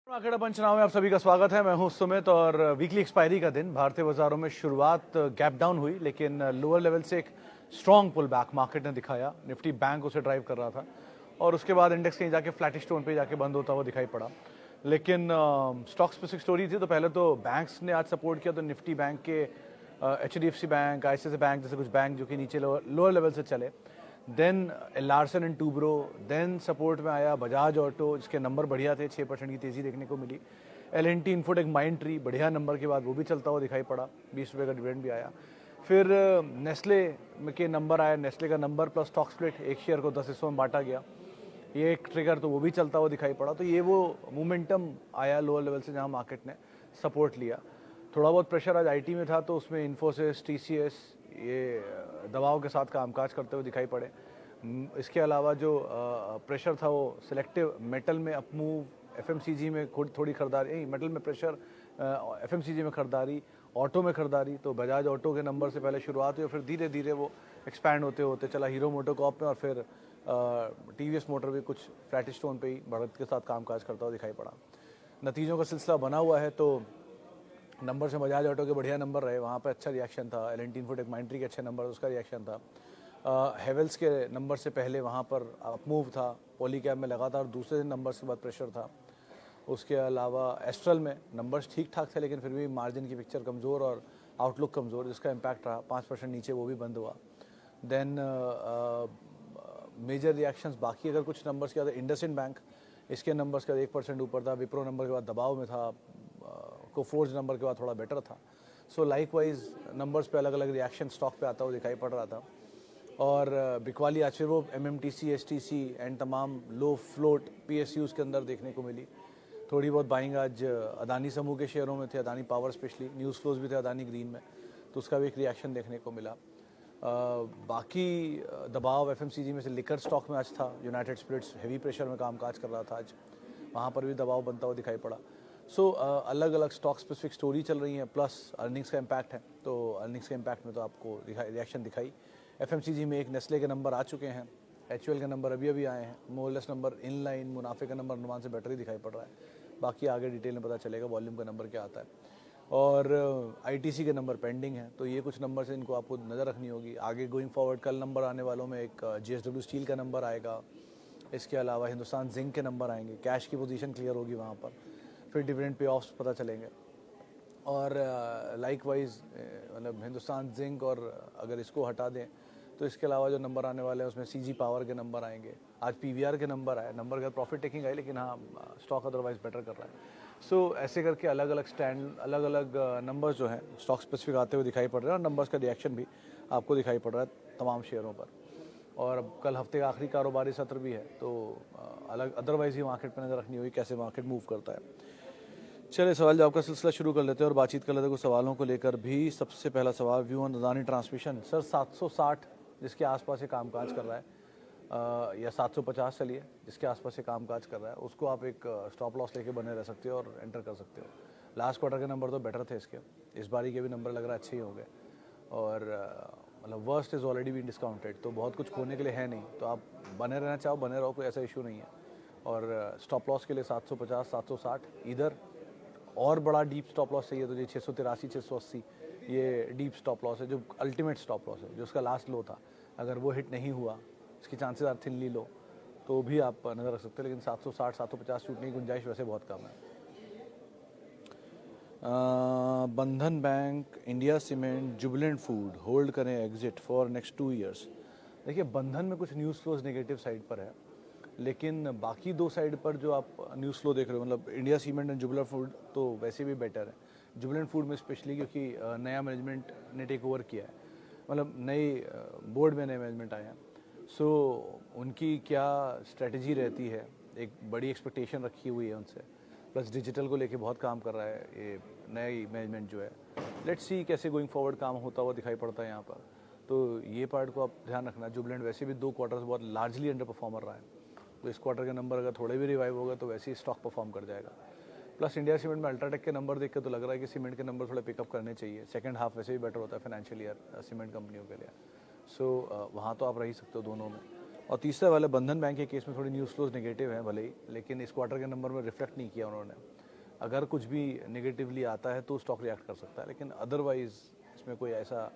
आंकड़ा पंचनामे में आप सभी का स्वागत है। मैं हूं सुमित और वीकली एक्सपायरी का दिन भारतीय बाजारों में शुरुआत गैप डाउन हुई, लेकिन लोअर लेवल से एक स्ट्रॉन्ग पुल बैक मार्केट ने दिखाया। निफ्टी बैंक उसे ड्राइव कर रहा था और उसके बाद इंडेक्स कहीं जाके फ्लैटिश टोन पे जाके बंद होता हुआ दिखाई पड़ा। लेकिन स्टॉक स्पेसिफिक स्टोरी थी। तो पहले तो बैंक्स ने आज सपोर्ट किया, तो निफ्टी बैंक के HDFC बैंक, ICICI बैंक जैसे कुछ बैंक जो कि नीचे लोअर लेवल से चले। Then Larsen and Toubro, then support में आया बजाज ऑटो जिसके नंबर बढ़िया थे, 6% की तेजी देखने को मिली। L&T इन्फोटेक माइंड ट्री बढ़िया नंबर के बाद वो भी चलता हुआ दिखाई पड़ा, 20 रुपये का डिविडेंड भी आया। फिर नेस्ले के नंबर आया, नेस्ले का नंबर प्लस स्टॉक स्प्लिट, एक शेयर को 10 हिस्सों में बांटा गया, ये एक ट्रिगर, तो वो भी चलता हुआ दिखाई पड़ा। तो ये वो मोमेंटम आया लोअर लेवल से जहाँ मार्केट ने सपोर्ट लिया। थोड़ा बहुत प्रेशर आज IT में था, तो उसमें इन्फोसिस, TCS ये दबाव के साथ कामकाज करते हुए दिखाई पड़े। इसके अलावा जो प्रेशर था वो सिलेक्टिव मेटल में अपमूव, FMCG में थोड़ी खरीदारी, मेटल में प्रेशर, FMCG में खरीदारी, ऑटो में खरीदारी। तो बजाज ऑटो के नंबर से पहले शुरुआत हुई, फिर धीरे धीरे वो एक्सपैंड होते होते चला हीरो मोटोकॉर्प में, और फिर TVS मोटर भी कुछ फ्लैटिश टोन पे ही बढ़त के साथ कामकाज करता हुआ दिखाई पड़ा। नतीजों का सिलसिला बना हुआ है, तो नंबर से बजाज ऑटो के बढ़िया नंबर रहे, वहाँ पे अच्छा रिएक्शन था। L&T इन्फोटेक माइंड ट्री के अच्छे नंबर, उसका रिएक्शन था। हेवेल्स के नंबर से पहले वहाँ पर अपमूव था। पॉलीकैब में लगातार दूसरे नंबर के बाद प्रेशर था। उसके अलावा एस्ट्रल में नंबर्स ठीक ठाक थे, लेकिन फिर भी मार्जिन की पिक्चर कमज़ोर और आउटलुक कमज़ोर, जिसका इम्पैक्ट रहा। 5% नीचे वो भी बंद हुआ। देन मेजर रिएक्शंस बाकी अगर कुछ नंबर्स के बाद, इंडसइंड बैंक, इसके नंबर्स के बाद 1% ऊपर था। विप्रो नंबर के बाद दबाव में था, कोफोर्ज नंबर के बाद थोड़ा बेटर था। सो लाइकवाइज नंबर्स पे अलग अलग रिएक्शन स्टॉक पे आता हुआ दिखाई पड़ रहा था। और बिकवाली आज फिर वो MMTC, STC एंड तमाम लो फ्लोट PSUs के अंदर देखने को मिली। थोड़ी बहुत बाइंग आज अदानी समूह के शेयरों में थे, Adani power specially, news flows भी थे अदानी ग्रीन में, तो उसका भी एक रिएक्शन देखने को मिला। बाकी दबाव FMCG में से लिकर स्टॉक में आज था। यूनाइटेड स्पिरिट्स हेवी प्रेशर में कामकाज कर रहा था आज, वहाँ पर भी दबाव बनता हुआ दिखाई पड़ा। सो अलग अलग स्टॉक स्पेसिफिक स्टोरी चल रही है, प्लस अर्निंग्स का इम्पैक्ट है। तो अर्निंग्स के इम्पैक्ट में तो आपको रिएक्शन दिखाई। FMCG में एक नेस्ले के नंबर आ चुके हैं, HUL के नंबर अभी अभी आए हैं। मोरलेस नंबर इन लाइन, मुनाफे का नंबर अनुमान से बेटर ही दिखाई पड़ रहा है। बाकी आगे डिटेल में पता चलेगा वॉल्यूम का नंबर क्या आता है। और ITC के नंबर पेंडिंग है, तो ये कुछ नंबर से इनको आपको नज़र रखनी होगी। आगे गोइंग फॉरवर्ड कल नंबर आने वालों में एक JSW स्टील का नंबर आएगा। इसके अलावा हिंदुस्तान जिंक के नंबर आएंगे, कैश की पोजीशन क्लियर होगी वहाँ पर। फिर डिविडेंड पे ऑफ्स पता चलेंगे। और लाइकवाइज मतलब हिंदुस्तान जिंक, और अगर इसको हटा दें तो इसके अलावा जो नंबर आने वाले हैं उसमें CG पावर के नंबर आएंगे। आज PVR के नंबर आए, नंबर का प्रॉफिट टेकिंग आई, लेकिन हाँ स्टॉक अदरवाइज बेटर कर रहा है। सो ऐसे करके अलग अलग स्टैंड, अलग अलग नंबर्स जो हैं स्टॉक स्पेसिफिक आते हुए दिखाई पड़ रहे हैं, और नंबर्स का रिएक्शन भी आपको दिखाई पड़ रहा है तमाम शेयरों पर। और अब कल हफ्ते का आखिरी कारोबारी सत्र भी है, तो अलग अदरवाइज ही मार्केट पर नज़र रखनी होगी कैसे मार्केट मूव करता है। चलिए सवाल जवाब का सिलसिला शुरू कर लेते हैं और बातचीत कर लेते हैं कुछ सवालों को लेकर भी। सबसे पहला सवाल, view on Adani transmission. Sir 760 जिसके आसपास ये कामकाज कर रहा है, या 750 चलिए, जिसके आसपास ये कामकाज कर रहा है, उसको आप एक स्टॉप लॉस लेके बने रह सकते हो और एंटर कर सकते हो। लास्ट क्वार्टर के नंबर तो बेटर थे इसके, इस बारी के भी नंबर लग रहा है अच्छे ही होंगे। और मतलब worst is already been discounted, तो बहुत कुछ खोने के लिए है नहीं। तो आप बने रहना चाहो बने रहो, कोई ऐसा इशू नहीं है। और स्टॉप लॉस के लिए 750, 760 इधर। और बड़ा डीप स्टॉप लॉस चाहिए तो ये 683, 680 ये डीप स्टॉप लॉस है, जो अल्टीमेट स्टॉप लॉस है, जो उसका लास्ट लो था। अगर वो हिट नहीं हुआ, इसकी चांसेस आर थिनली लो, तो भी आप नज़र रख सकते हो। लेकिन 760, 750 छूटने की गुंजाइश वैसे बहुत कम है। बंधन bank, India cement, Jubilant food hold करें एग्जिट फॉर नेक्स्ट 2 ईयर्स। देखिए बंधन में कुछ न्यूज़ फ्लोज नेगेटिव साइड पर है, लेकिन बाकी दो साइड पर जो आप न्यूज़ फ्लो देख रहे हो, मतलब India cement and Jubilant food तो वैसे भी बेटर है। जुबिलेंट फूड में स्पेशली क्योंकि नया मैनेजमेंट ने टेक ओवर किया है, मतलब नई बोर्ड में नए मैनेजमेंट आए हैं। सो उनकी क्या स्ट्रेटजी रहती है, एक बड़ी एक्सपेक्टेशन रखी हुई है उनसे। प्लस डिजिटल को लेके बहुत काम कर रहा है ये नई मैनेजमेंट जो है। लेट्स सी कैसे गोइंग फॉरवर्ड काम होता हुआ दिखाई पड़ता है यहाँ पर। तो ये पार्ट को आप ध्यान रखना। जुबिलेंट वैसे भी 2 क्वार्टर्स बहुत लार्जली अंडर परफॉर्मर रहा है, तो इस क्वार्टर के नंबर अगर थोड़े भी रिवाइव होगा तो वैसे ही स्टॉक परफॉर्म कर जाएगा। प्लस इंडिया सीमेंट में अल्ट्राटेक के नंबर देख के तो लग रहा है कि सीमेंट के नंबर थोड़े पिकअप करने चाहिए। सेकंड हाफ वैसे भी बेटर होता है फाइनेंशियल ईयर सीमेंट कंपनियों के लिए। सो वहाँ तो आप रह ही सकते हो दोनों में। और तीसरे वाले बंधन बैंक के केस में थोड़ी न्यूज़ फ्लोज नेगेटिव है भले ही, लेकिन इस क्वार्टर के नंबर में रिफ्लेक्ट नहीं किया उन्होंने। अगर कुछ भी नेगेटिवली आता है तो स्टॉक रिएक्ट कर सकता है, लेकिन अदरवाइज इसमें कोई ऐसा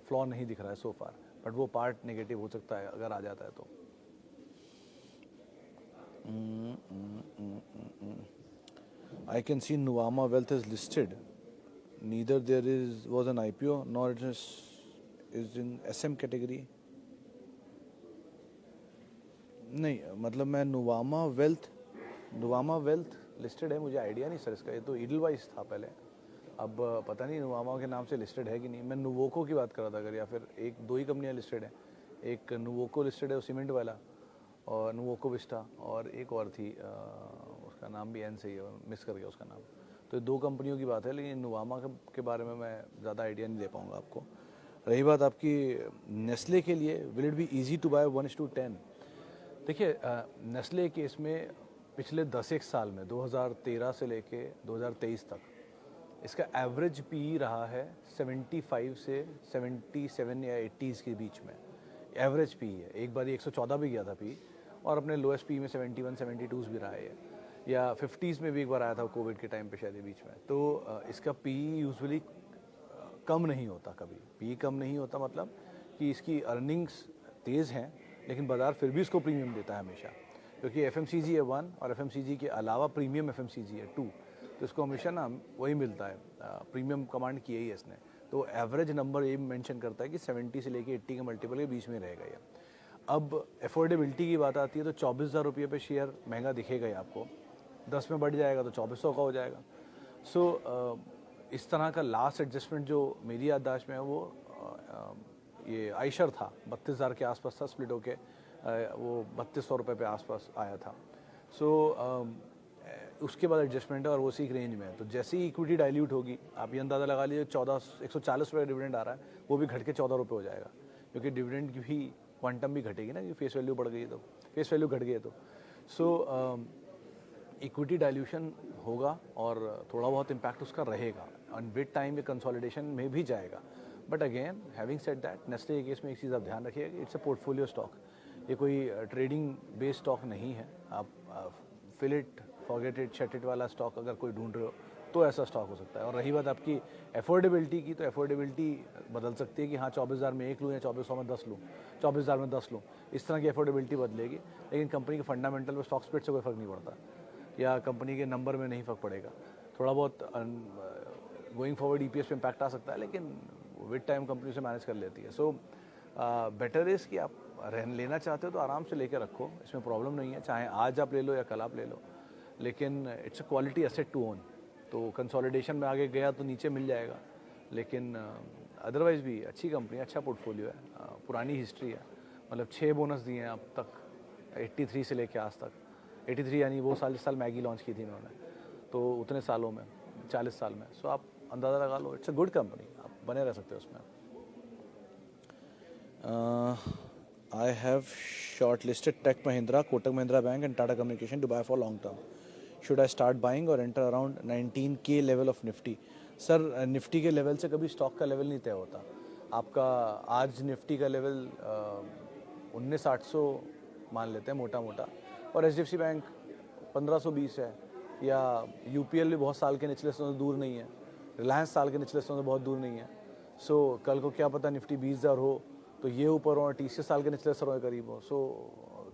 फ्लॉ नहीं दिख रहा है सो फार, बट वो पार्ट नेगेटिव हो सकता है अगर आ जाता है तो। I can see Nuvama Wealth is listed. Neither there was an IPO nor it is in SM category. नहीं, मतलब मैं नुवामा वेल्थ लिस्टेड है, मुझे आइडिया नहीं सर इसका। ये तो ईडलवाइज था पहले, अब पता नहीं नुवामा के नाम से लिस्टेड है कि नहीं। मैं नुवोको की बात कर रहा था अगर, या फिर एक दो ही कंपनियां लिस्टेड हैं। एक नुवोको लिस्टेड है, वो सीमेंट वाला, और नुवोको विस्टा, और एक और थी उसका नाम भी एन से ही है, मिस कर गया उसका नाम। तो दो कंपनियों की बात है, लेकिन नुवामा के बारे में मैं ज़्यादा आइडिया नहीं दे पाऊँगा आपको। रही बात आपकी नेस्ले के लिए, will it be easy to buy 1:10? देखिए, नेस्ले केस में पिछले 10 साल में 2013 से लेके 2023 तक इसका एवरेज पी रहा है 75 से 77 या 80s के बीच में एवरेज पी है। एक बार 114 भी गया था पी, और अपने लोएस्ट पी में 71 72 भी रहा है, या 50s में भी एक बार आया था कोविड के टाइम पे शायद बीच में। तो इसका पी यूजुअली कम नहीं होता, कभी पी कम नहीं होता, मतलब कि इसकी अर्निंग्स तेज़ हैं लेकिन बाज़ार फिर भी इसको प्रीमियम देता है हमेशा, क्योंकि एफएमसीजी है 1 और एफएमसीजी के अलावा प्रीमियम एफएमसीजी है 2, तो इसको हमेशा ना वही मिलता है, प्रीमियम कमांड किया ही है इसने। तो एवरेज नंबर ये मेंशन करता है कि 70 से लेके 80 के मल्टीपल के बीच में रहेगा ये। अब अफोर्डेबिलिटी की बात आती है तो 24,000 रुपये पे शेयर महंगा दिखेगा ही आपको, 10 में बढ़ जाएगा तो 2400 का हो जाएगा। सो इस तरह का लास्ट एडजस्टमेंट जो मेरी याददाश्त में है वो ये आइशर था, 32,000 के आसपास था, स्प्लिट होके वो 3200 रुपये पे आसपास आया था। सो उसके बाद एडजस्टमेंट है और वो उसी रेंज में है। तो जैसे ही इक्विटी डाइल्यूट होगी, आप ये अंदाज़ा लगा लीजिए 140 रुपये डिविडेंड आ रहा है, वो भी घट के 14 रुपये हो जाएगा, क्योंकि डिविडेंड की भी क्वांटम भी घटेगी ना, कि फेस वैल्यू बढ़ गई है तो, फेस वैल्यू घट गई है तो। सो इक्विटी डाइल्यूशन होगा और थोड़ा बहुत इम्पैक्ट उसका रहेगा, एंड विद टाइम ये कंसोलिडेशन में भी जाएगा। But again having said that, Nestle के केस में एक चीज़ आप ध्यान रखिएगा कि इट्स अ पोर्टफोलियो स्टॉक, ये कोई ट्रेडिंग बेस्ड स्टॉक नहीं है। आप fill it forget it shut it वाला स्टॉक अगर कोई ढूंढ रहे हो तो ऐसा स्टॉक हो सकता है। और रही बात आपकी अफोर्डेबिलिटी की, तो अफोर्डेबिलिटी बदल सकती है कि हाँ 24,000 में 1 लूँ या 2400 में 10 लूँ, 24,000 में 10 लूँ, इस तरह की अफोर्डेबिलिटी बदलेगी। लेकिन कंपनी के फंडामेंटल में स्टॉक स्प्लिट से कोई फ़र्क नहीं पड़ता, या कंपनी के नंबर में नहीं फ़र्क पड़ेगा। थोड़ा बहुत गोइंग फॉरवर्ड ईपीएस पे इम्पैक्ट आ सकता है, लेकिन विद टाइम कंपनी से मैनेज कर लेती है। सो बेटर इज़ कि आप लेना चाहते हो तो आराम से लेकर रखो, इसमें प्रॉब्लम नहीं है, चाहे आज आप ले लो या कल आप ले लो, लेकिन it's a quality asset to own. तो कंसोलिडेशन में आगे गया तो नीचे मिल जाएगा, लेकिन अदरवाइज़ भी अच्छी कंपनी, अच्छा पोर्टफोलियो है, पुरानी हिस्ट्री है, मतलब 6 बोनस दिए हैं अब तक 83 से लेके आज तक। 83 यानी वो साल मैगी लॉन्च की थी इन्होंने, तो उतने सालों में 40 साल में। सो आप अंदाज़ा लगा लो, इट्स अ गुड कंपनी, आप बने रह सकते हो उसमें। I have shortlisted Tech Mahindra, Kotak Mahindra Bank and Tata Communication to buy for long term. Should I start buying or enter around 19K level of Nifty? Sir Nifty के level से कभी stock का level नहीं तय होता। आपका आज Nifty का लेवल 19,800 मान लेते हैं मोटा मोटा, और HDFC बैंक 1520 है, या UPL भी बहुत साल के निचले स्तरों से दूर नहीं है, रिलायंस साल के निचले स्तरों से बहुत दूर नहीं है। सो कल को क्या पता निफ्टी 20,000 हो तो ये ऊपर और TCS साल के निचले स्तरों के करीब हो। सो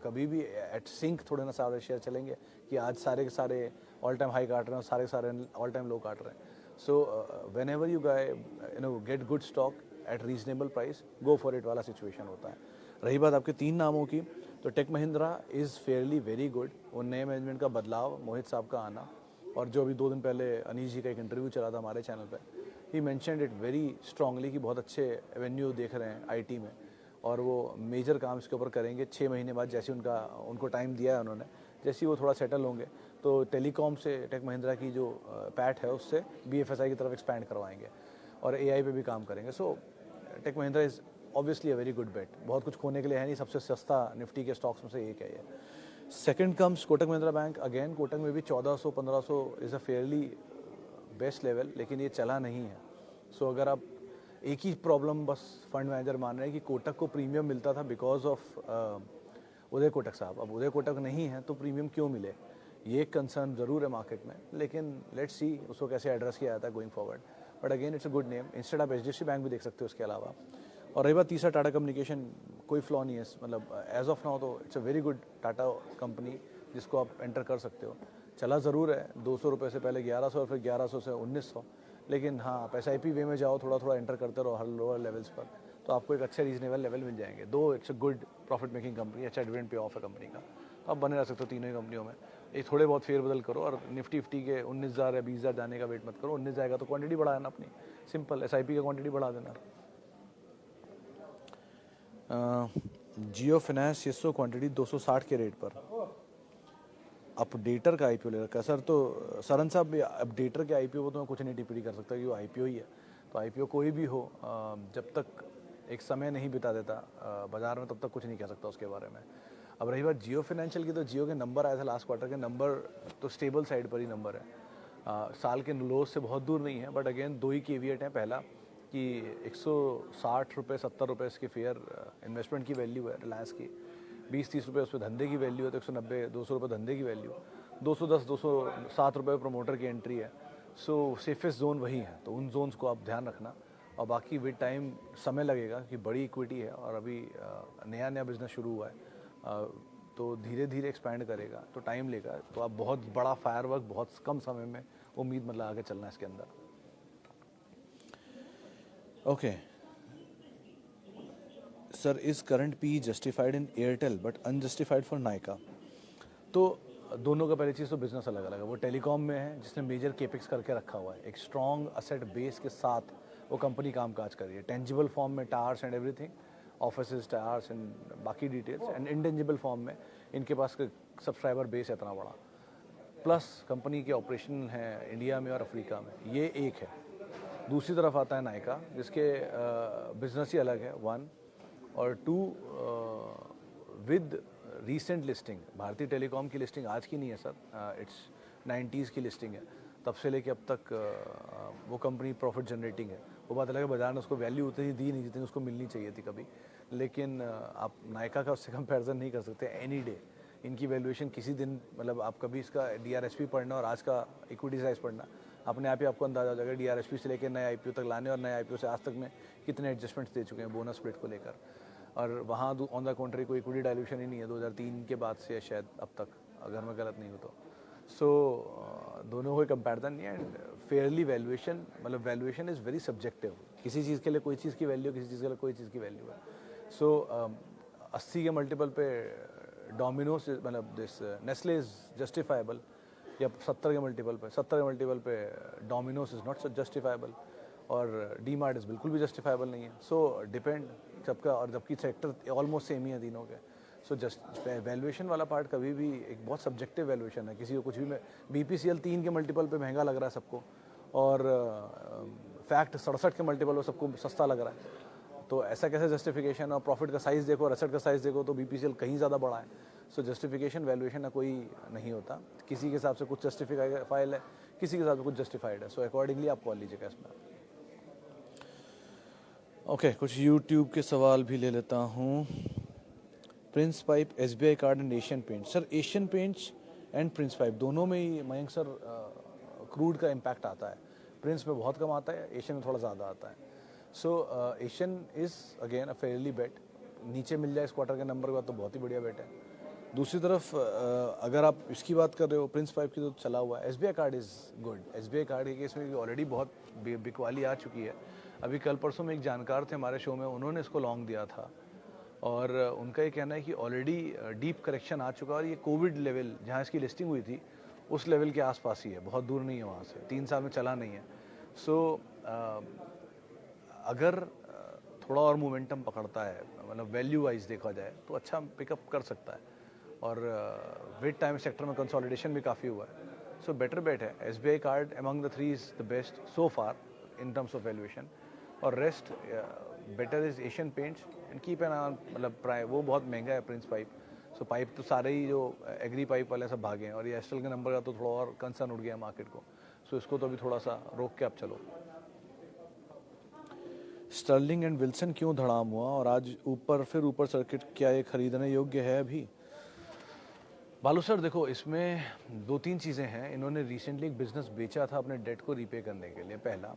कभी भी एट सिंक थोड़े ना सारे शेयर चलेंगे कि आज सारे के सारे ऑल टाइम हाई काट रहे हैं और सारे के सारे ऑल टाइम लो काट रहे हैं। So whenever you get good stock at reasonable price, go for it वाला सिचुएशन होता है। रही बात आपके 3 नामों की, तो Tech Mahindra is fairly very good. वो नए मैनेजमेंट का बदलाव, मोहित साहब का आना, और जो अभी 2 दिन पहले अनीश जी का एक इंटरव्यू चला था हमारे चैनल पे, ही मेंशनड इट वेरी स्ट्रांगली कि बहुत अच्छे एवेन्यू देख रहे हैं आईटी में, और वो मेजर काम इसके ऊपर करेंगे 6 महीने बाद, जैसे उनको टाइम दिया है उन्होंने। जैसे ही वो थोड़ा सेटल होंगे तो टेलीकॉम से टेक महिंद्रा की जो पैट है उससे BFSI की तरफ एक्सपैंड करवाएंगे, और AI पे भी काम करेंगे। So Tech Mahindra is obviously a very good bet. बहुत कुछ खोने के लिए है नहीं, सबसे सस्ता निफ्टी के स्टॉक्स में से एक है ये। Second comes Kotak Mahindra bank. Again Kotak में भी 1400-1500 is a fairly best level, लेकिन ये चला नहीं है। सो अगर आप एक ही प्रॉब्लम बस फंड मैनेजर मान रहे हैं कि कोटक को प्रीमियम मिलता था बिकॉज ऑफ उदय कोटक साहब। अब उदय कोटक नहीं है तो प्रीमियम क्यों मिले, ये एक कंसर्न ज़रूर है मार्केट में, लेकिन लेट्स सी उसको कैसे एड्रेस किया जाता है going forward. But again it's a good name. Instead आप एचडीएफसी बैंक भी देख सकते हो उसके अलावा। और रही बात तीसरा टाटा कम्युनिकेशन, कोई फ्लॉ नहीं है, मतलब एज ऑफ नाउ तो it's a very good Tata company जिसको आप एंटर कर सकते हो। चला ज़रूर है 200 रुपये से पहले 1100 और फिर 1100 से 1900, लेकिन हाँ आप SIP वे में जाओ, थोड़ा थोड़ा एंटर करते रहो हर लोअर लेवल्स पर, तो आपको एक अच्छे रीजनेबल लेवल मिल जाएंगे। दो it's a good profit making company, अच्छा डिविडेंड पे ऑफ है कंपनी का, तो आप बने रह सकते हो तीनों ही कंपनियों में। एक थोड़े बहुत फेरबदल करो और निफ्टी के 19,000 या 20,000 जाने का वेट मत करो। 19 जाएगा तो क्वांटिटी बढ़ा देना अपनी, सिंपल SIP का क्वांटिटी बढ़ा देना। जियो फाइनेंस 600 क्वांटिटी 260 के रेट पर अपडेटर का IPO ले रखा है सर। तो सरन साहब अपडेटर के IPO को तो मैं कुछ नहीं टिप्पणी कर सकता, कि वो IPO ही है। तो IPO कोई भी हो, जब तक एक समय नहीं बिता देता बाजार में, तब तक कुछ नहीं कह सकता उसके बारे में। अब रही बात जियो फाइनेंशियल की, तो जियो के नंबर आए थे लास्ट क्वार्टर के, नंबर तो स्टेबल साइड पर ही नंबर है, साल के लोज से बहुत दूर नहीं है। बट अगेन दो ही केविएट हैं। पहला कि 160 रुपये 70 रुपये इसकी फेयर इन्वेस्टमेंट की वैल्यू है रिलायंस की, 20-30 रुपये उस पर धंधे की वैल्यू है, तो 190-200 रुपये धंधे की वैल्यू, 210-207 रुपये प्रमोटर की एंट्री है। सो सेफेस्ट जोन वही है, तो उन जोन्स को आप ध्यान रखना। और बाकी विद टाइम समय लगेगा कि बड़ी इक्विटी है और अभी नया नया बिजनेस शुरू हुआ है, तो धीरे धीरे एक्सपैंड करेगा, तो टाइम लेगा। तो आप बहुत बड़ा फायरवर्क बहुत कम समय में उम्मीद मतलब आगे चलना है इसके अंदर। Okay sir, is current P justified in Airtel but unjustified for Nykaa? तो दोनों का पहली चीज़ तो बिजनेस अलग अलग है। वो टेलीकॉम में है जिसने मेजर केपिक्स करके रखा हुआ है, एक स्ट्रॉन्ग असेट बेस के साथ वो कंपनी काम काज कर रही है, टेंजिबल फॉर्म में towers and everything, office towers and बाकी डिटेल्स, एंड इंटेंजिबल फॉर्म में इनके पास सब्सक्राइबर बेस है इतना बड़ा, प्लस कंपनी के ऑपरेशन हैं इंडिया में और अफ्रीका में, ये एक है। दूसरी तरफ आता है नायका जिसके बिजनेस ही अलग है, वन, और टू विद रीसेंट लिस्टिंग। भारतीय टेलीकॉम की लिस्टिंग आज की नहीं है सर, इट्स 90s की लिस्टिंग है, तब से लेके अब तक वो कंपनी प्रॉफिट जनरेटिंग है। वो बात अलग है, बाजार ने उसको वैल्यू उतनी दी नहीं जितनी उसको मिलनी चाहिए थी कभी, लेकिन आप नायका का उससे कंपैरिजन नहीं कर सकते एनी डे। इनकी वैल्यूएशन किसी दिन, मतलब आप कभी इसका DRSP पढ़ना और आज का इक्विटी साइज पढ़ना, अपने आप ही आपको अंदाजा हो जाएगा DRSP से लेकर नए IPO तक लाने और नए IPO से आज तक में कितने एडजस्टमेंट्स दे चुके हैं बोनस स्प्लिट को लेकर। और वहाँ ऑन द कॉन्ट्री कोई इक्विटी डाइल्यूशन ही नहीं है 2003 के बाद से शायद अब तक, अगर मैं गलत नहीं हूँ तो। सो दोनों कोई कंपैरिजन नहीं है, एंड फेयरली वैल्यूएशन, मतलब वैल्यूएशन इज़ वेरी सब्जेक्टिव। किसी चीज़ के लिए कोई चीज़ की वैल्यू, किसी चीज़ के लिए कोई चीज़ की वैल्यू है। सो 80 के मल्टीपल पे डोमिनोज, मतलब दिस नेस्ले इज़ जस्टिफाइबल, या 70 के मल्टीपल पे डोमिनोज इज़ नॉट जस्टिफाइबल, और डीमार्ट इज़ बिल्कुल भी जस्टिफाइबल नहीं है। सो डिपेंड सबका, और जबकि सेक्टर ऑलमोस्ट सेम ही है तीनों के। सो जस्ट वैल्यूएशन वाला पार्ट कभी भी एक बहुत सब्जेक्टिव वैल्यूएशन है। किसी को कुछ भी में BPCL 3 के मल्टीपल पे महंगा लग रहा है सबको, और फैक्ट 67 के मल्टीपल पर सबको सस्ता लग रहा है, तो ऐसा कैसे जस्टिफिकेशन? और प्रॉफिट का साइज़ देखो और एसेट का साइज़ देखो तो BPCL कहीं ज़्यादा बड़ा है। सो जस्टिफिकेशन वैल्यूएशन का कोई नहीं होता, किसी के हिसाब से कुछ जस्टिफाइल है, किसी के हिसाब से कुछ जस्टिफाइड है। सो अकॉर्डिंगली आप कॉल लीजिएगा इसमें। ओके, कुछ यूट्यूब के सवाल भी ले लेता हूँ। Prince Pipe, SBI card and Asian paint. Sir Asian paints and Prince pipe दोनों में ही मयंक सर क्रूड का इम्पैक्ट आता है। प्रिंस में बहुत कम आता है, एशियन में थोड़ा ज़्यादा आता है। So Asian is again a fairly bet, नीचे मिल जाए इस क्वार्टर के नंबर के बाद तो बहुत ही बढ़िया बेट है। दूसरी तरफ अगर आप इसकी बात कर रहे हो प्रिंस पाइप की, तो चला हुआ है। SBI card is good. SBI card के केस में ऑलरेडी बहुत बिकवाली आ चुकी है। अभी कल परसों में एक जानकार थे हमारे शो में, उन्होंने इसको लॉन्ग दिया था, और उनका ये कहना है कि ऑलरेडी डीप करेक्शन आ चुका है, और ये कोविड लेवल जहाँ इसकी लिस्टिंग हुई थी उस लेवल के आसपास ही है, बहुत दूर नहीं है वहाँ से, 3 साल में चला नहीं है। सो अगर थोड़ा और मोमेंटम पकड़ता है, मतलब वैल्यू वाइज देखा जाए तो अच्छा पिकअप कर सकता है, और विद टाइम सेक्टर में कंसोलिडेशन भी काफ़ी हुआ है। सो बेटर बेट है। SBI card among the 3 is the best so far in terms of valuation, और rest better is Asian paints and keep an on, मतलब प्राइस वो बहुत महंगा है प्रिंस पाइप। सो पाइप तो सारे ही जो एग्री पाइप वाले सब भागे हैं, और ये एस्टल के नंबर का तो थोड़ा और कंसर्न उठ गया मार्केट को। सो इसको तो अभी थोड़ा सा रोक के आप चलो। स्टर्लिंग एंड विल्सन क्यों धड़ाम हुआ और आज ऊपर सर्किट, क्या ये खरीदने योग्य है अभी? बालू सर देखो, इसमें दो तीन चीज़ें हैं। इन्होंने रिसेंटली एक बिजनेस बेचा था अपने डेट को रीपे करने के लिए। पहला,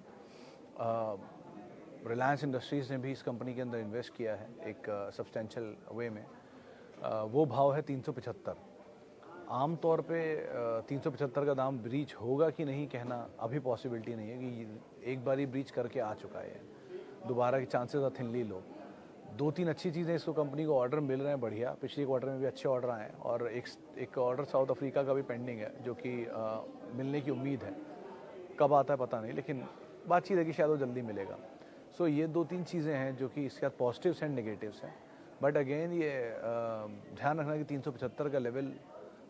रिलायंस इंडस्ट्रीज़ ने भी इस कंपनी के अंदर इन्वेस्ट किया है एक सब्सटेंशियल वे में। वो भाव है 375। आम तौर पे 375 का दाम ब्रीच होगा कि नहीं कहना अभी पॉसिबिलिटी नहीं है, कि एक बारी ब्रीच करके आ चुका है, दोबारा के चांसेस आर थिनली लो। दो तीन अच्छी चीज़ें इसको कंपनी को ऑर्डर मिल रहे हैं बढ़िया, पिछले क्वार्टर में भी अच्छे ऑर्डर आए हैं, और एक ऑर्डर साउथ अफ्रीका का भी पेंडिंग है जो कि मिलने की उम्मीद है। कब आता है पता नहीं, लेकिन बातचीत है कि शायद वो जल्दी मिलेगा। सो ये दो तीन चीज़ें हैं जो कि इसके साथ पॉजिटिव्स एंड नेगेटिव्स हैं। बट अगेन ये ध्यान रखना कि 375 का लेवल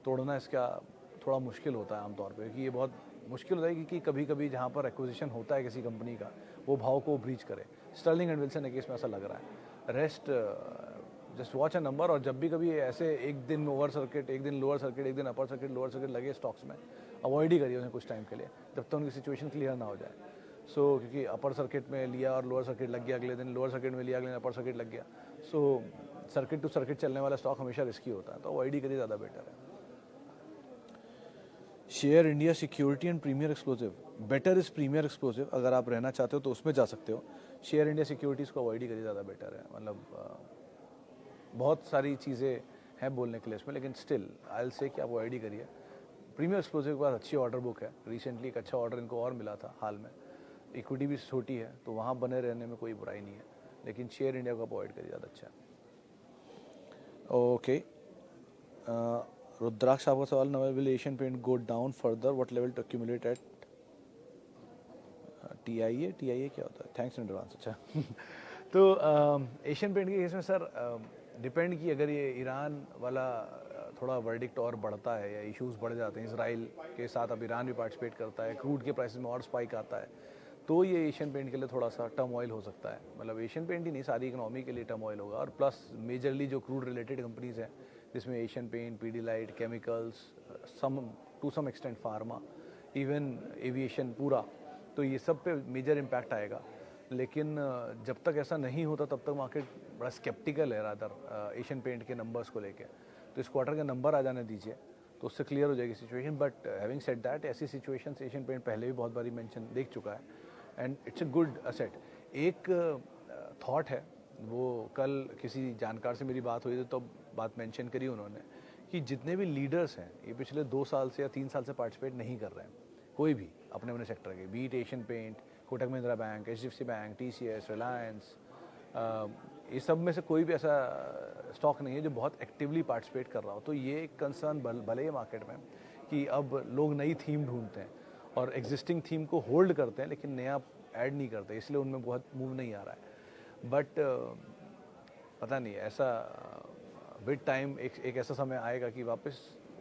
तोड़ना इसका थोड़ा मुश्किल होता है आमतौर पे, कि ये बहुत मुश्किल होता है कि कभी कभी जहाँ पर एक्विजिशन होता है किसी कंपनी का, वो भाव को ब्रीच करे। स्टर्लिंग एंड विल्सन के केस में ऐसा लग रहा है। Rest just watch a number, और जब भी कभी ऐसे एक दिन ओवर सर्किट, एक दिन लोअर सर्किट, एक दिन अपर सर्किट, लोअर सर्किट लगे स्टॉक्स में, अवॉइड ही करिए उन्हें कुछ टाइम के लिए, जब तक उनकी सिचुएशन क्लियर ना हो जाए। सो क्योंकि अपर सर्किट में लिया और लोअर सर्किट लग गया, अगले दिन लोअर सर्किट में लिया, अगले दिन अपर सर्किट लग गया, सो सर्किट टू सर्किट चलने वाला स्टॉक हमेशा रिस्की होता है, तो अवॉइड ही करिए, ज़्यादा बेटर है। Share India security and Premier Explosive, better is Premier Explosive. अगर आप रहना चाहते हो तो उसमें जा सकते हो। शेयर इंडिया सिक्योरिटीज़ को अवॉइड ही करिए, ज़्यादा बेटर है। मतलब बहुत सारी चीज़ें हैं बोलने के लिए इसमें, लेकिन स्टिल आई विल से कि आप अवॉइड ही करिए। प्रीमियर एक्सप्लोसिव के पास अच्छी ऑर्डर बुक है, रिसेंटली एक अच्छा ऑर्डर इनको और मिला था हाल में। इक्विटी भी छोटी है तो वहाँ बने रहने में कोई बुराई नहीं है, लेकिन शेयर इंडिया को अवॉइड करिए, ज़्यादा अच्छा है। ओके, रुद्राक्ष आपका सवाल, नवर will Asian paint go down further, what level to accumulate at? TIA क्या होता है? Thanks in advance. अच्छा तो एशियन पेंट के केस में सर डिपेंड कि अगर ये ईरान वाला थोड़ा वर्डिक्ट और बढ़ता है या इश्यूज बढ़ जाते हैं, इसराइल के साथ अब ईरान भी पार्टिसिपेट करता है, क्रूड के प्राइसेस में और स्पाइक आता है, तो ये एशियन पेंट के लिए थोड़ा सा टर्मोइल हो सकता है। मतलब एशियन पेंट ही नहीं, सारी इकोनॉमी के लिए टर्मोइल होगा। और प्लस मेजरली जो क्रूड रिलेटेड कंपनीज हैं, जिसमें Asian paint, Pidilite, chemicals, some to some extent pharma, even aviation पूरा, तो ये सब पे मेजर इम्पैक्ट आएगा। लेकिन जब तक ऐसा नहीं होता तब तक मार्केट बड़ा स्केप्टिकल है रादर एशियन पेंट के नंबर्स को लेके। तो इस क्वार्टर के नंबर आ जाने दीजिए, तो उससे क्लियर हो जाएगी situation. But having said that, ऐसी सिचुएशंस एशियन पेंट पहले भी बहुत बारी मेंशन देख चुका है, and it's a good asset. एक थॉट है, वो कल किसी जानकार से मेरी बात हुई थी तो बात मेंशन करी उन्होंने, कि जितने भी लीडर्स हैं ये पिछले 2 साल से या 3 साल से पार्टिसिपेट नहीं कर रहे हैं, कोई भी अपने अपने सेक्टर के, beat Asian paint, Kotak Mahindra bank, HDFC bank, TCS, Reliance, ये सब में से कोई भी ऐसा स्टॉक नहीं है जो बहुत एक्टिवली पार्टिसिपेट कर रहा हो। तो ये एक कंसर्न भले ही मार्केट में कि अब लोग नई थीम ढूंढते हैं और एग्जिस्टिंग थीम को होल्ड करते हैं, लेकिन नया ऐड नहीं करते, इसलिए उनमें बहुत मूव नहीं आ रहा है। बट पता नहीं, ऐसा विद टाइम एक ऐसा समय आएगा कि वापस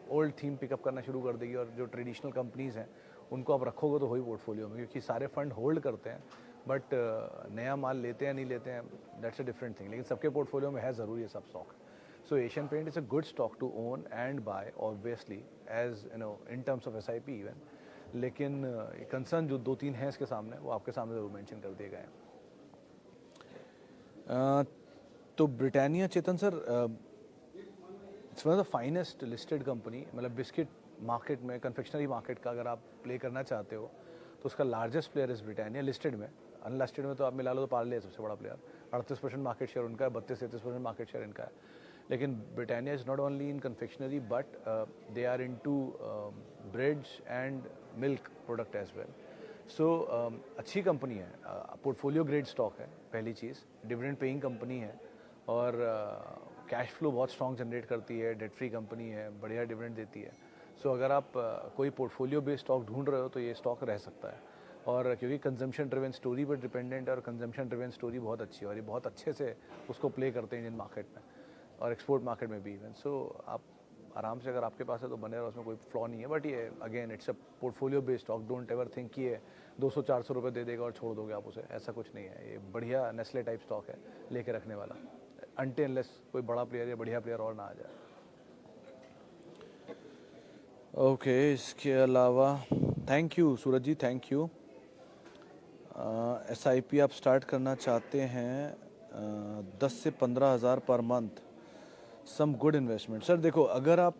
ओल्ड थीम पिकअप करना शुरू कर देगी, और जो ट्रेडिशनल कंपनीज़ हैं उनको आप रखोगे तो वही पोर्टफोलियो में, क्योंकि सारे फंड होल्ड करते हैं, बट नया माल लेते हैं नहीं लेते हैं, दैट्स अ डिफरेंट थिंग, लेकिन सबके पोर्टफोलियो में है ज़रूर ये सब stock. So Asian paint is a good stock to own and buy obviously, as you know in terms of SIP even. लेकिन कंसर्न जो 2-3 हैं इसके सामने, वो आपके सामने ज़रूर मेंशन कर दिए गए हैं। तो Britannia, Chetan sir, it's one of the finest listed company. मतलब बिस्किट मार्केट में, कन्फेक्शनरी मार्केट का अगर आप प्ले करना चाहते हो तो उसका largest player is Britannia listed में। अनलिस्टेड में तो आप मिला लो तो पार्ले है सबसे बड़ा प्लेयर, 38% मार्केट शेयर उनका है, 32-33% मार्केट शेयर इनका है। लेकिन Britannia is not only in confectionery, but they are into breads and milk product as well. सो अच्छी कंपनी है, पोर्टफोलियो ग्रेड स्टॉक है पहली चीज़, डिविडेंड पेइंग कंपनी है, और कैश फ्लो बहुत स्ट्रॉन्ग जनरेट करती है, डेट फ्री कंपनी है, बढ़िया डिविडेंड देती है। सो अगर आप कोई पोर्टफोलियो बेस्ड स्टॉक ढूंढ रहे हो तो ये स्टॉक रह सकता है। और क्योंकि कंजम्पशन ड्रिवन स्टोरी पर डिपेंडेंट है, और कंजम्पशन ड्रिवन स्टोरी बहुत अच्छी है, और ये बहुत अच्छे से उसको प्ले करते हैं इंडियन मार्केट में और एक्सपोर्ट मार्केट में भी इवन। सो आप आराम से, अगर आपके पास है तो बने रहो, उसमें कोई फ्लॉ नहीं है। बट ये again it's a portfolio based stock, don't ever think कि ये 200-400 रुपये दे देगा और छोड़ दोगे आप उसे, ऐसा कुछ नहीं है। ये बढ़िया नेस्ले टाइप स्टॉक है लेके रखने वाला, अनटिल अनलेस कोई बड़ा प्लेयर या बढ़िया प्लेयर और ना आ जाए। ओके, इसके अलावा thank you Suraj ji, thank you. SIP आप स्टार्ट करना चाहते हैं 10 से 15 हज़ार per month, some good investment. Sir देखो, अगर आप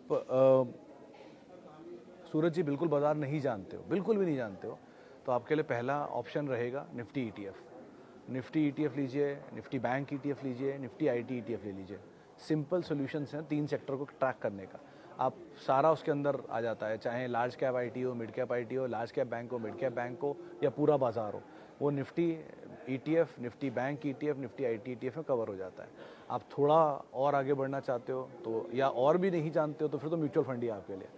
सूरज जी बिल्कुल बाज़ार नहीं जानते हो, बिल्कुल भी नहीं जानते हो, तो आपके लिए पहला ऑप्शन रहेगा निफ्टी ETF। निफ्टी ETF लीजिए, निफ्टी बैंक ETF लीजिए, निफ्टी IT ETF ले लीजिए। सिंपल सॉल्यूशंस हैं 3 सेक्टर को ट्रैक करने का। आप सारा उसके अंदर आ जाता है, चाहे लार्ज कैप IT हो, मिड कैप IT हो, लार्ज कैप बैंक हो, मिड कैप बैंक हो, या पूरा बाजार हो, वो Nifty ETF, Nifty bank ETF, Nifty IT ETF में कवर हो जाता है। आप थोड़ा और आगे बढ़ना चाहते हो तो, या और भी नहीं जानते हो, तो फिर तो म्यूचुअल फंड ही है आपके लिए।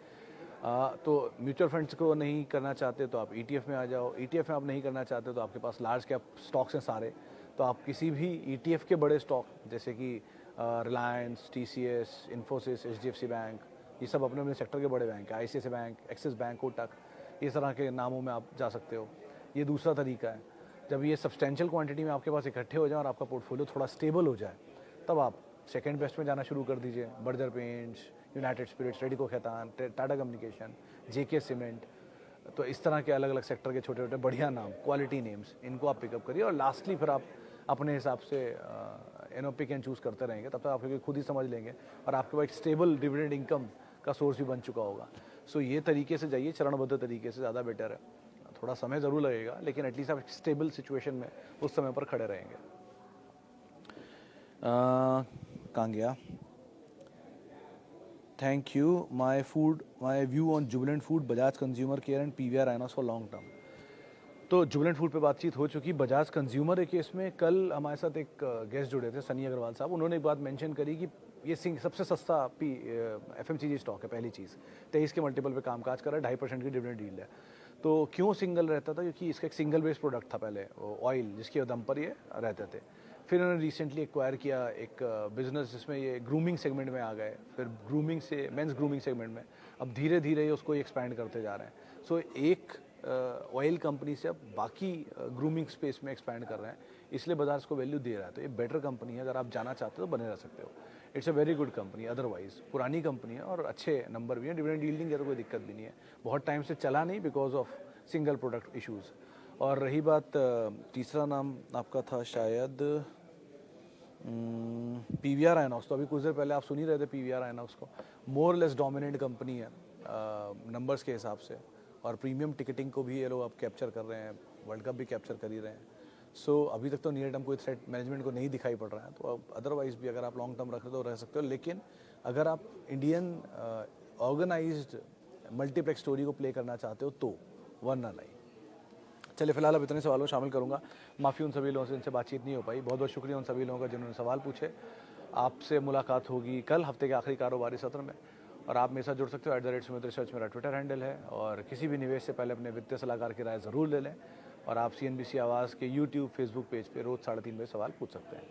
तो म्यूचुअल फंड्स को नहीं करना चाहते तो आप ETF में आ जाओ। ETF में आप नहीं करना चाहते तो आपके पास लार्ज कैप स्टॉक्स हैं सारे, तो आप किसी भी ETF के बड़े स्टॉक जैसे कि Reliance, TCS, Infosys, HDFC bank, ये सब अपने अपने सेक्टर के बड़े बैंक हैं, ICICI bank, axis bank, Kotak, इस तरह के नामों में आप जा सकते हो। ये दूसरा तरीका है। जब ये सब्सटेंशियल क्वांटिटी में आपके पास इकट्ठे हो जाए और आपका पोर्टफोलियो थोड़ा स्टेबल हो जाए, तब आप सेकंड बेस्ट में जाना शुरू कर दीजिए। Berger paints, United spirits, Radico Khaitan, Tata communication, JK cement, तो इस तरह के अलग अलग सेक्टर के छोटे छोटे बढ़िया नाम, क्वालिटी नेम्स, इनको आप पिकअप करिए। और लास्टली फिर आप अपने हिसाब से पिक एंड चूज़ करते रहेंगे, तब तक आप खुद ही समझ लेंगे और आपके पास एक स्टेबल डिविडेंड इनकम का सोर्स भी बन चुका होगा। सो ये तरीके से जाइए, चरणबद्ध तरीके से ज़्यादा बेटर है। थोड़ा समय ज़रूर लगेगा, लेकिन एटलीस्ट आप स्टेबल सिचुएशन में उस समय पर खड़े रहेंगे। कहाँ गया? Thank you. My view on Jubilant food, Bajaj consumer care and PVR INOX for long term. तो जुबिलेंट फूड पे बातचीत हो चुकी। बजाज कंज्यूमर के केस में कल हमारे साथ एक गेस्ट जुड़े थे, सनी अग्रवाल साहब। उन्होंने एक बात मेंशन करी कि ये सबसे सस्ता FMCG स्टॉक है। पहली चीज़, 23 के मल्टीपल पे कामकाज कर रहा है, 2.5% की डिविडेंड डील है। तो क्यों सिंगल रहता था? क्योंकि इसका एक सिंगल बेस्ड प्रोडक्ट था पहले, ऑयल, जिसके दम पर ये रहते थे। फिर उन्होंने रिसेंटली एक्वायर किया एक बिजनेस जिसमें ये ग्रूमिंग सेगमेंट में आ गए, फिर ग्रूमिंग से मेंस ग्रूमिंग सेगमेंट में, अब धीरे धीरे उसको एक्सपैंड करते जा रहे हैं। सो एक ऑयल कंपनी से अब बाकी ग्रूमिंग स्पेस में एक्सपैंड कर रहे हैं, इसलिए बाजार इसको वैल्यू दे रहा है। तो ये बेटर कंपनी है, अगर आप जाना चाहते हो तो बने रह सकते हो। It's a very good company. Otherwise पुरानी कंपनी है और अच्छे नंबर भी हैं, डिविडेंड यील्डिंग है तो कोई दिक्कत भी नहीं है। बहुत टाइम से चला नहीं because of single product issues. और रही बात तीसरा नाम आपका था शायद PVR INOX, तो अभी कुछ देर पहले आप सुन ही रहे थे PVR INOX को। मोर लेस डोमिनेंट कंपनी है नंबर्स के हिसाब से, और प्रीमियम टिकटिंग को भी ये लोग अब कैप्चर कर रहे हैं, वर्ल्ड कप भी कैप्चर कर ही रहे हैं। सो अभी तक तो नियर टर्म कोई थ्रेट मैनेजमेंट को नहीं दिखाई पड़ रहा है। तो अब अदरवाइज भी अगर आप लॉन्ग टर्म रख रहे हो तो रह सकते हो, लेकिन अगर आप इंडियन ऑर्गेनाइज्ड मल्टीप्लेक्स स्टोरी को प्ले करना चाहते हो तो, वरना नहीं। चलिए, फिलहाल अब इतने सवालों शामिल करूंगा। माफ़ी उन सभी लोगों से जिनसे बातचीत नहीं हो पाई। बहुत बहुत शुक्रिया उन सभी लोगों का जिन्होंने सवाल पूछे। आपसे मुलाकात होगी कल हफ्ते के आखिरी कारोबारी सत्र में, और आप मेरे साथ जुड़ सकते हो। @सुमित रिसर्च मेरा ट्विटर हैंडल है, और किसी भी निवेश से पहले अपने वित्तीय सलाहकार की राय ज़रूर ले लें। और आप CNBC आवाज़ के YouTube, Facebook पेज पे रोज़ 3:30 बजे सवाल पूछ सकते हैं।